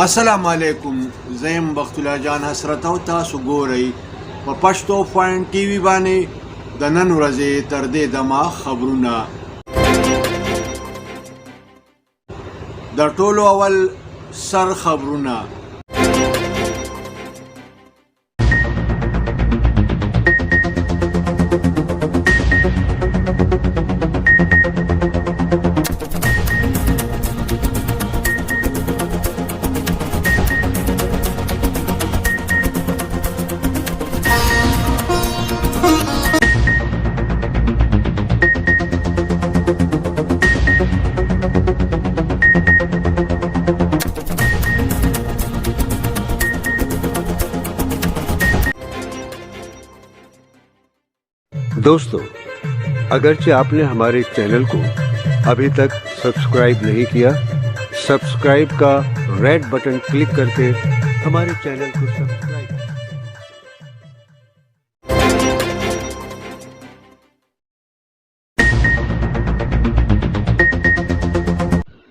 السلام علیکم. زیم بخت الله جان حسرت او تاسو ګورئ په پښتو پوینټ ټي وي باندې د نن ورځې تر دې دمه خبرونه. د ټولو اول سر خبرونه. दोस्तों, अगरचे आपने हमारे चैनल को अभी तक सब्सक्राइब नहीं किया, सब्सक्राइब का रेड बटन क्लिक करके हमारे चैनल को सब्सक्राइब.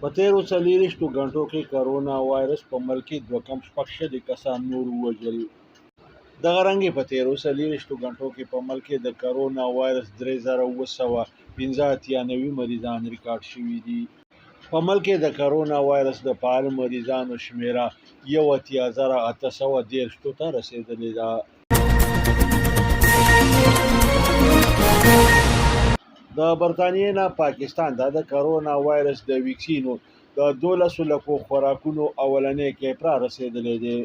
په تیرو 40 غنټو کې کرونا وایرس په ملک کې 2.6 کسان نور ووژل. دغه رنګې په تیرو 40 غنټو کې په ملک کې د کرونا وایرس 3785 مریضان ریکارډ شوي دي. په ملک کې د کرونا وایرس د فعال مریضانو شمیره 18813 ته رسیدلې ده. د برطانیې نه پاکستان د کرونا وایرس د ویکسینو د 12 لکو خوراکونو اولنې کې را رسیدلې ده.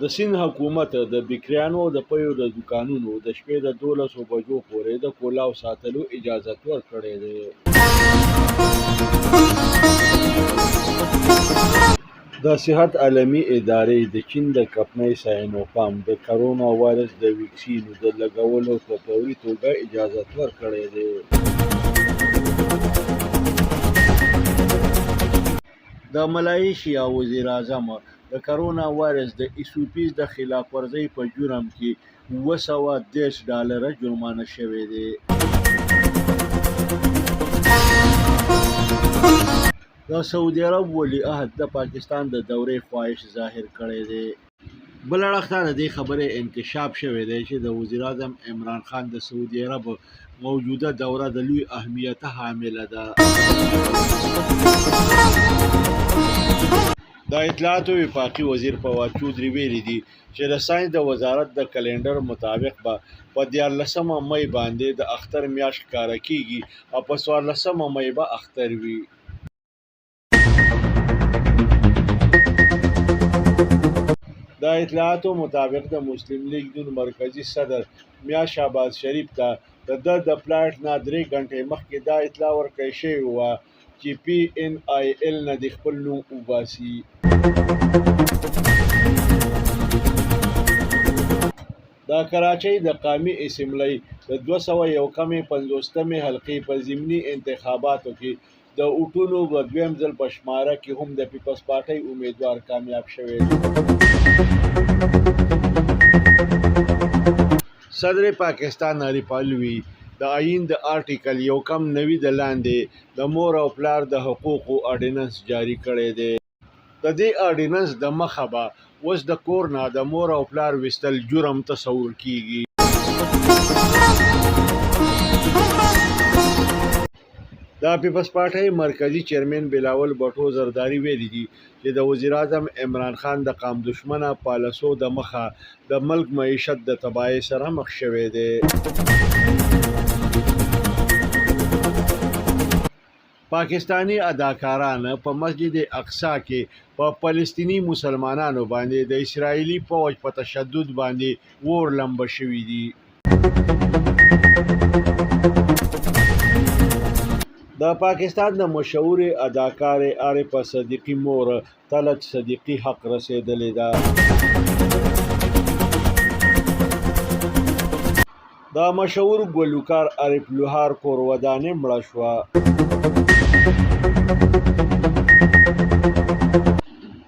د سین حکومت د بکریانو د پیو د دکانونو د شپې د 12 بجو پورې د کولاو ساتلو اجازه ورکړې ده. د صحت عالمي ادارې د چین د کمپنۍ ساینوفارم د کرونا وایرس د ویکسینو د لګولو په فوري توګه اجازه ورکړې ده. د ملایشیا وزیر اعظم د کرونا وایرس د ایسوپیز د خلاف ورزۍ په جرم کې $210 جرمانه شوی دی. د سعودي عرب ولیعهد د پاکستان د دورې خواهش ظاهر کړی دی. بل اړخ ته د دې خبرې انکشاف شوی دی چې د وزیر اعظم عمران خان د سعودي عرب موجوده دوره د لوی اهمیت حامله ده. د اطلاعات او وفاقي وزیر فواد چودھری ویلي دي چې د ساينس د وزارت د کلندر مطابق به په 14 مئی باندې د اختر میاشت ښکاره کیږي او په 14 مئی به اختر وي. د اطلاعاتو مطابق د مسلم لیگ د مرکزی صدر میاں شهباز شریف ته د پلاټ نه 3 غنټې مخکې دا اطلاع ورکړی شوې وه چې PNIL نه د خپل نوم وباسي. د کراچۍ د قامي اسمبلی د 251 حلقې په ضمني انتخاباتو کې د اوټونو په دویم ځل په شماره کې هم د پیپلز پارټۍ امیدوار کامیاب شوی دی. صدر پاکستان عارف علوي د آئین د آرټیکل 1.9 د لاندې د مور او پلار د حقوقو آرډیننس جاری کړی دی. د دې آرډیننس د مخه به اوس د کور نه د مور او پلار ویستل جرم تصور کیږي. د پیپلز پارټۍ مرکزی چیرمن بلاول بټو زرداری ویلي دي چې د وزیر اعظم عمران خان د قام دشمنه پالیسو د مخه د ملک معیشت د تباہی سره مخ شوی دی. پاکستانی اداکاران په مسجد اقصی کې په فلسطینی مسلمانانو باندې د اسرائیلی فوج په تشدد باندې اور لمبه شوي دي. د پاکستان د مشهور اداکار عارف صدیقی مور طلعت صدیقی حق رسیدلې ده. د مشهور ګلوکار عارف لوهار کور ودانې مړه شوه.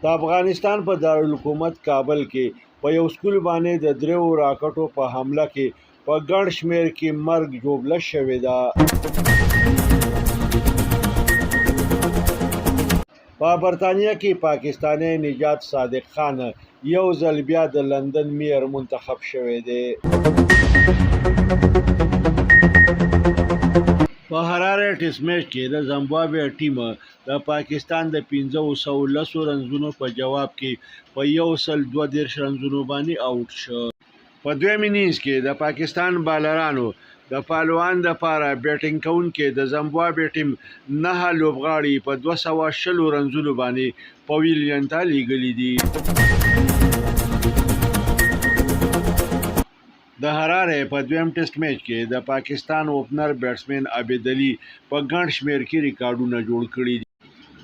د افغانستان په دارالحکومت کابل کې په یو سکول باندې د 3 راکټو په حمله کې په ګڼ شمېر کې مرګ ژوبله شوې ده. په برطانیه کې پاکستانی نژاد صادق خان یو ځل بیا د لندن میر منتخب شوی دی. په هراره ټیسټ میچ کې د زیمبابوې ټیم د پاکستان د 510 رنزونو په جواب کې په 132 رنزونو باندې آوټ شو. په دویم انینګز کې د پاکستان بالرانو د پهلوان دپاره بیټینګ کوونکي د زیمبابوې ټیم 9 لوبغاړي په 220 رنزونو باندې پویلین ته لیږلي دي. د هراره په دویم ټیسټ میچ کې د پاکستان اوپنر بیټسمن عابد علي په ګڼ شمېر کې ریکارډونه جوړ کړي دي.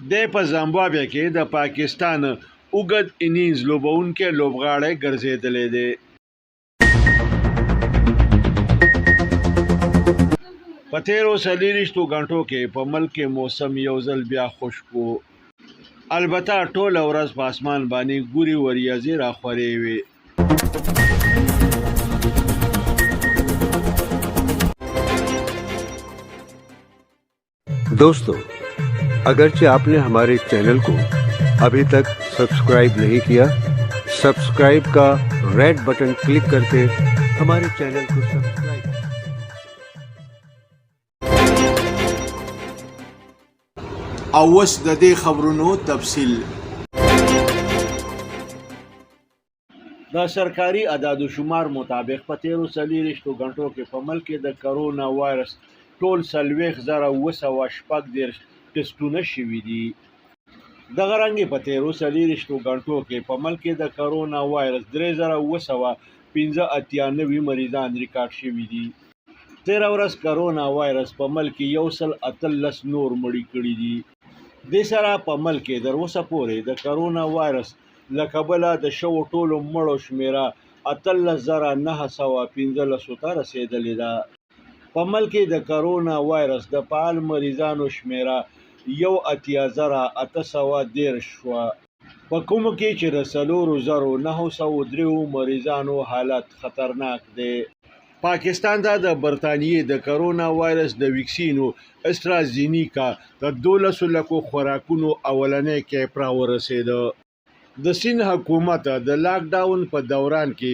دی په زیمبابوې کې د پاکستان اوږد انینګز لوبوونکی لوبغاړی ګرځېدلی دی. په تیرو 24 غنټو کې په ملک کې موسم یو ځل بیا خشک و. البته ټوله ورځ په اسمان باندې ګوري وریځې راخورې وې. दोस्तों, अगरचे आपने हमारे चैनल को अभी तक सब्सक्राइब नहीं किया, सब्सक्राइब का रेड बटन क्लिक करके हमारे चैनल को सब्सक्राइब اوس د دې خبرونو تفصیل. د سرکاري اعداد و شمار مطابق په تیرو 24 غنټو کې په ملک کې د کرونا وایرس ټول 40,916 ټسټونه شوي دي. دغه رنګې په تیرو 24 غنټو کې په ملک کې د کرونا وایرس 3,985 مریضان ریکارډ شوي دي. تیره ورځ کرونا وایرس په ملک کې 118 نور مړي کړي دي. دې سره په ملک کې تر اوسه پورې د کرونا وایرس له کبله د شوو ټولو مړو شمېره 18,915 ته رسېدلې ده. په ملک کې د کرونا وایرس د فعال مریضانو شمېره 80,813 شوه، په کومو کې چې د 4,903 مریضانو حالت خطرناک دی. پاکستان ته د برطانیې د کرونا وایرس د ویکسینو اسټرازینیکا د 12 لکو خوراکونو اولنی کیپ راورسېده. د سین حکومت د لاک ډاون په دوران کې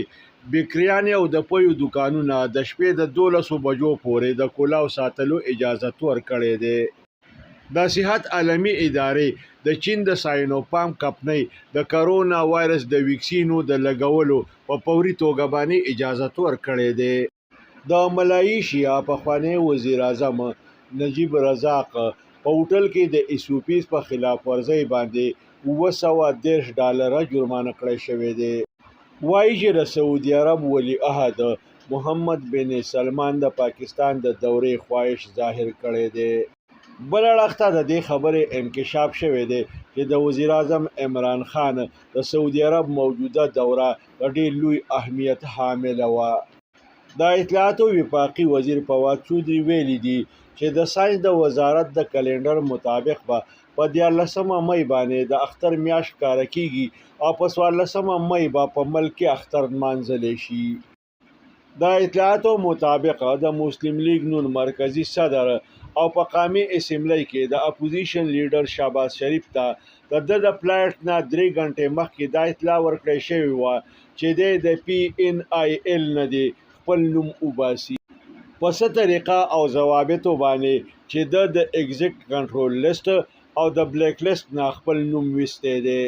بیکریانې او د پویو دوکانونه د شپې د 12 بجو پورې د کلاو ساتلو اجازت ورکړی دی. د صحت عالمي ادارې د چین د ساینوفارم کمپنۍ د کرونا وایرس د ویکسینو د لګولو په فوري توګه باندې اجازت ورکړی دی. د ملایشیا پخوانی وزیر اعظم نجیب رزاق په هوټل کې د ایسوپیس په خلاف ورزۍ باندې $213 جرمانه کړی شوی دی. وایي چې د سعودي عرب ولی عهد محمد بن سلمان د پاکستان د دورې خواهش ظاهر کړی دی. بل اړخ ته د دې خبرې انکشاف شوی دی چې د وزیر اعظم عمران خان د سعودي عرب موجوده دوره د ډېر لوی اهمیت حامله وه. د اطلاعاتو وفاقي وزیر فواد چودري ویلي دي چې د ساینس د وزارت د کلندر مطابق به په 14 مۍ باندې د اختر میاشت ښکاره کیږي او په 14 مۍ به په ملک کې اختر نمانځلی شي. د اطلاعاتو مطابق د مسلم لیگ نون مرکزی صدر او په قومي اسمبلی کې د اپوزیشن لیډر شهباز شریف ته د فلایټ نه 3 غنټې مخکې دا اطلاع ورکړی شوې وه چې د PNIL نه دی خپل نوم وباسي په څه طریقه او ضوابطو باندې چې د ایگزیکټ کنټرول لیست او د بلیک لیست نه خپل نوم ویستی دی.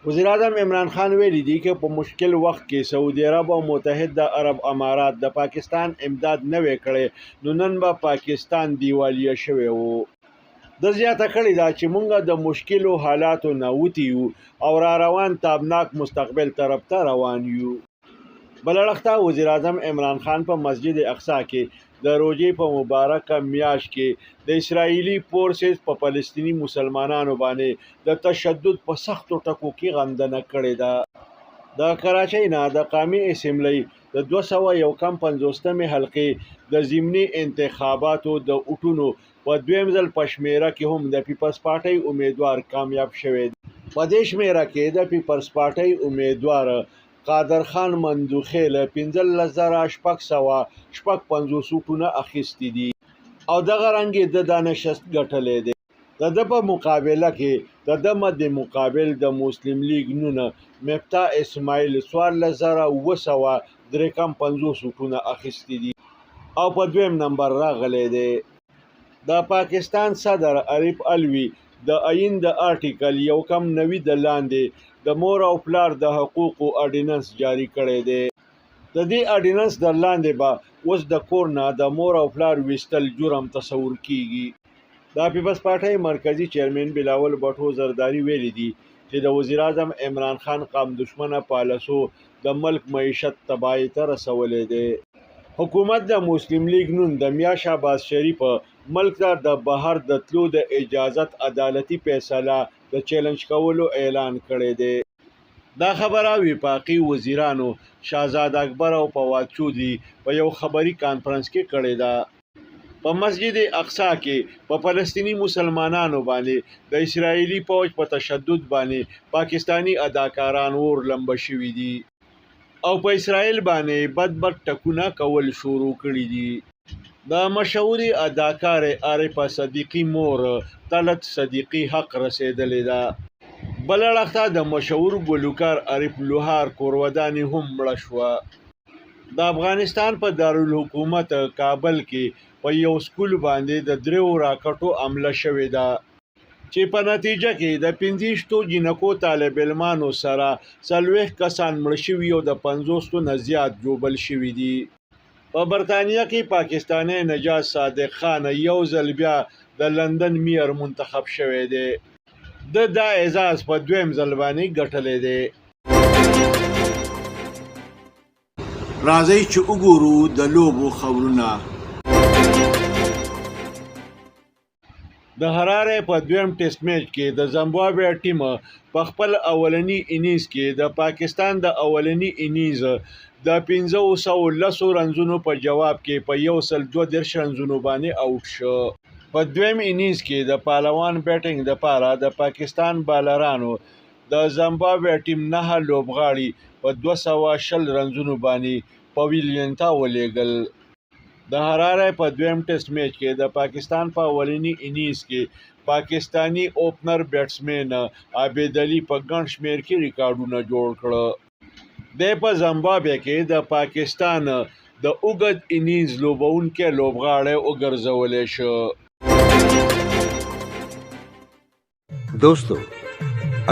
وزیر اعظم عمران خان ویلي دي چې په مشکل وخت کې سعودي عرب او متحده عرب امارات د پاکستان امداد نه وی کړی نو نن به پاکستان دیوالیه شوی وو. د زیاته کړې ده چې موږ د مشکلو حالاتو نه وتی یو او را روان تابناک مستقبل طرف ته روان یو. بل اړخ ته وزیر اعظم عمران خان په مسجد اقصی کې د روژې په مبارکه میاشت کې د اسرائیلي فورسز په فلسطیني مسلمانانو باندې د تشدد په سختو ټکو کې غندنه کړې ده. د کراچۍ نه د قومي اسمبلی د 251 حلقې د ضمني انتخاباتو د اوټونو په دویم ځل په شمیره کې هم د پیپلز پارټۍ امیدوار کامیاب شوی دی. په دې شمیره کې د پیپلز پارټۍ امیدوار قادر خان مندوخې له 15,655 اوټونه اخیستي دي او دغه رنګې د دا نشست ګټلی دی. د ده په مقابله کې د ده مد مقابل د مسلم لیگ نونه مفتاح اسماعیل 14,953 سوټونه اخیستي دي او په دویم نمبر راغلی دی. د پاکستان صدر عارف علوي د آئین د آرټیکل 190 د لاندې د مور او پلار د حقوقو اډیننس جاری کړی دی. د دې اډیننس د لاندې به اوس د کور نه د مور او پلار ویستل جرم تصور کیږي. د پیپلز پارټۍ مرکزی چیرمن بلاول بټو زرداری ویلي دي چې د وزیر اعظم عمران خان قوم دشمنه پالیسو د ملک معیشت تباهی ته رسولی دی. حکومت د مسلم لیگ نون د میا شهباز شریف ملک ته د بهر د تلو د اجازت عدالتي فیصله د چیلنج کولو اعلان کړی دی. دا خبره وفاقي وزیرانو شهزاد اکبر او فواد چودھری په یو خبري کانفرنس کې کړې ده. په مسجد اقصی کې په فلسطینی مسلمانانو باندې د اسرائیلي فوج په تشدد باندې پاکستانی اداکاران اور لمبه شوي دي او په اسرائیل باندې بد ټکونه کول شروع کړي دي. د مشهوري اداکار عارفه صدیقی مور طلت صدیقی حق رسیدلې ده. بل اړخته د مشهور ګلوکار عارف لوهار کوروداني هم مړه شوه. د افغانستان په دارالحکومت کابل کې په یو سکول باندې د 3 راکټو حمله شوې ده چې په نتیجه کې د 25 جنکو طالب علمانو سره 40 کسان مړه شوي او د 50 نه زیات ژوبل شوي دي. په برطانیه کې پاکستانی نجات صادق خان یو ځل بیا د لندن میر منتخب شوی دی. د دا اعزاز په دویم ځل باندې ګټلی دی. راځئ چې وګورو د لوبو خبرونه. د هراره په دویم ټیسټ میچ کې د زمبابوې ټیم په خپل اولنی انیز کې د پاکستان د اولنی انیز د 510 رنزونو په جواب کې په 132 رنزونو باندې اوټ شو. په دویم انیز کې د پهلوان بیټینګ لپاره د پاکستان بالرانو د زمبابوې ټیم 9 لوبغاړي په 220 رنزونو باندې پویلین ته ولېږل. د هراره په دویم ټیسټ میچ کې د پاکستان په اولنی انیز کې پاکستانی اوپنر بیټسمن عابد علي په ګڼ شمیر کې ریکارډونه جوړ کړه. د په زمبابوې کې د پاکستان د اوږد انیز لوبونکي لوبغاړی وګرځولی شو. दोस्तों,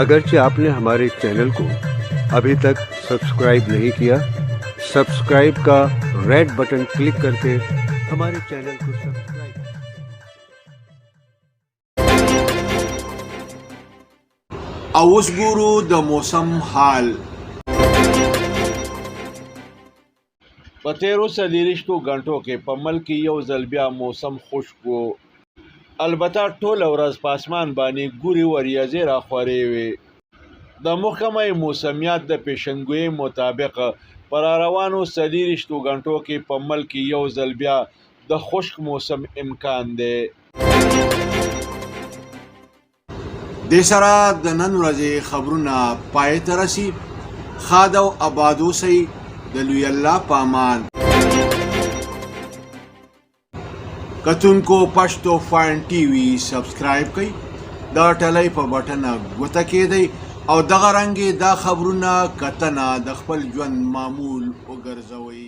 अगरचे आपने हमारे चैनल को अभी तक सब्सक्राइब नहीं किया, सब्सक्राइब का रेड बटन क्लिक करके हमारे चैनल को सब्सक्राइब. اوس ګورو د موسم حال. په تیرو 24 غنټو کې په ملک یو ځل بیا موسم خشک و. البته ټوله ورځ په اسمان باندې ګوري وریځې راخورې وې. د محکمه موسمیات د پیشنګویۍ مطابق پر روانو 24 غنټو کې په ملک یو ځل بیا د خشک موسم امکان دی. د سره د نن ورځې خبرونه پای ته رسي. ښاد او آباد اوسئ. د لوی الله په امان. کتونکو پښتو فاین ټي وي سبسکرایب کړئ. دا ټلۍ په بټن ګوته کېدئ او دغه رنګې دا خبرونه کتنه د خپل ژوند معمول وګرځوئ.